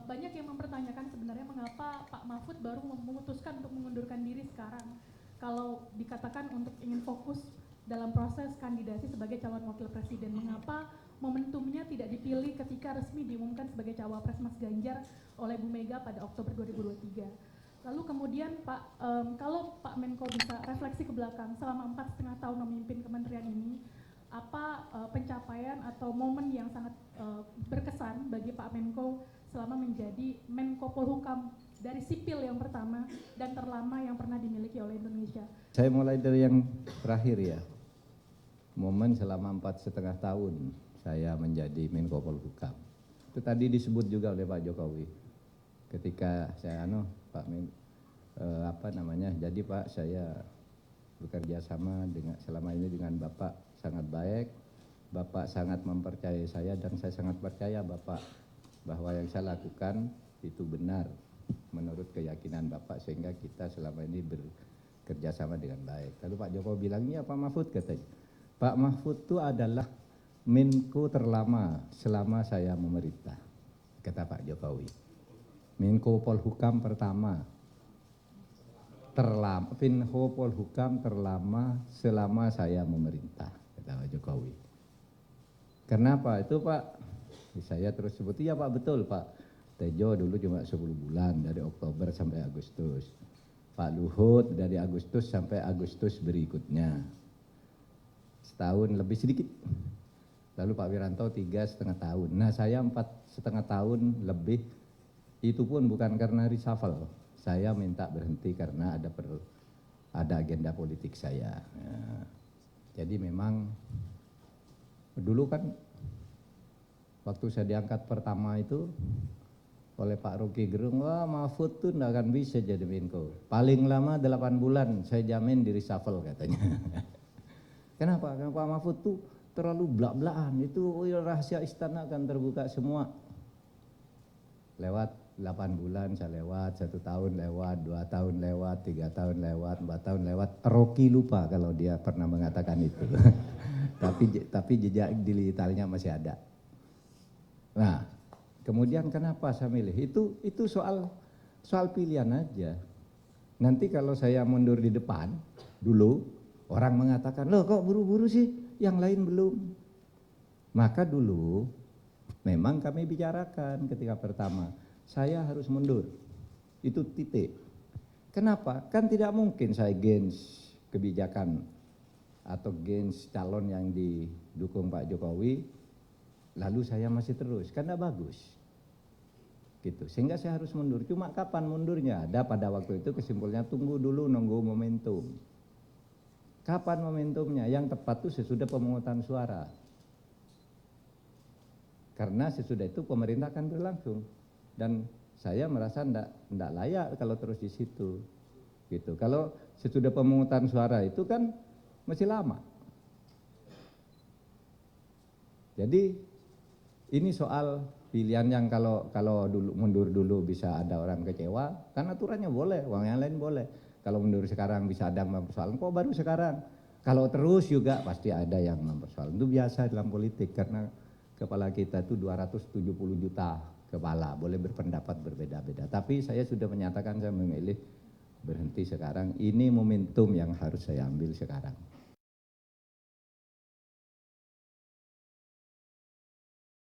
banyak yang mempertanyakan sebenarnya mengapa Pak Mahfud baru memutuskan untuk mengundurkan diri sekarang. Kalau dikatakan untuk ingin fokus dalam proses kandidasi sebagai calon wakil presiden, mengapa momentumnya tidak dipilih ketika resmi diumumkan sebagai cawapres Mas Ganjar oleh Bu Mega pada Oktober 2023. Lalu kemudian Pak, kalau Pak Menko bisa refleksi ke belakang selama 4,5 tahun memimpin kementerian ini, apa pencapaian atau momen yang sangat berkesan bagi Pak Menko selama menjadi Menko Polhukam dari sipil yang pertama dan terlama yang pernah dimiliki oleh Indonesia? Saya mulai dari yang terakhir ya. Momen selama 4,5 tahun saya menjadi Menko Polhukam. Itu tadi disebut juga oleh Pak Jokowi. Ketika saya jadi Pak, saya bekerja sama selama ini dengan Bapak sangat baik. Bapak sangat mempercayai saya dan saya sangat percaya Bapak bahwa yang saya lakukan itu benar menurut keyakinan Bapak, sehingga kita selama ini bekerja sama dengan baik. Lalu Pak Jokowi bilang, "Iya Pak Mahfud," katanya. Pak Mahfud itu adalah Menko terlama selama saya memerintah, kata Pak Jokowi. Menko Polhukam pertama, Menko Polhukam terlama selama saya memerintah, kata Pak Jokowi. Kenapa itu Pak? Saya terus sebut, iya Pak, betul Pak. Tejo dulu cuma 10 bulan dari Oktober sampai Agustus. Pak Luhut dari Agustus sampai Agustus berikutnya. Setahun lebih sedikit. Lalu Pak Wiranto 3,5 tahun. Nah saya 4,5 tahun lebih, itu pun bukan karena reshuffle. Saya minta berhenti karena ada agenda politik saya. Ya. Jadi memang dulu kan waktu saya diangkat pertama itu oleh Pak Rocky Gerung, wah Mahfud tuh nggak akan bisa jadi Menko. Paling lama 8 bulan saya jamin di reshuffle katanya. Kenapa? Karena Pak Mahfud tuh terlalu blak-blakan, itu rahasia istana akan terbuka semua. Lewat 8 bulan saya lewat, 1 tahun lewat, 2 tahun lewat, 3 tahun lewat, 4 tahun lewat. Rocky lupa kalau dia pernah mengatakan itu. tapi jejak digitalnya masih ada. Nah, kemudian kenapa saya milih? Itu soal pilihan aja. Nanti kalau saya mundur di depan dulu, orang mengatakan, loh kok buru-buru sih, yang lain belum. Maka dulu memang kami bicarakan ketika pertama, saya harus mundur. Itu titik. Kenapa? Kan tidak mungkin saya gens kebijakan atau gens calon yang didukung Pak Jokowi, lalu saya masih terus, kan tidak bagus. Gitu. Sehingga saya harus mundur. Cuma kapan mundurnya? Ada pada waktu itu kesimpulannya tunggu dulu, nunggu momentum. Kapan momentumnya? Yang tepat itu sesudah pemungutan suara. Karena sesudah itu pemerintah akan berlangsung. Dan saya merasa tidak layak kalau terus di situ. Gitu. Kalau sesudah pemungutan suara itu kan masih lama. Jadi ini soal pilihan yang kalau dulu mundur dulu bisa ada orang kecewa, kan aturannya boleh, uang yang lain boleh. Kalau mundur sekarang bisa ada yang mempersoalkan, kok baru sekarang? Kalau terus juga pasti ada yang mempersoalkan. Itu biasa dalam politik karena kepala kita itu 270 juta kepala, boleh berpendapat berbeda-beda. Tapi saya sudah menyatakan saya memilih berhenti sekarang. Ini momentum yang harus saya ambil sekarang.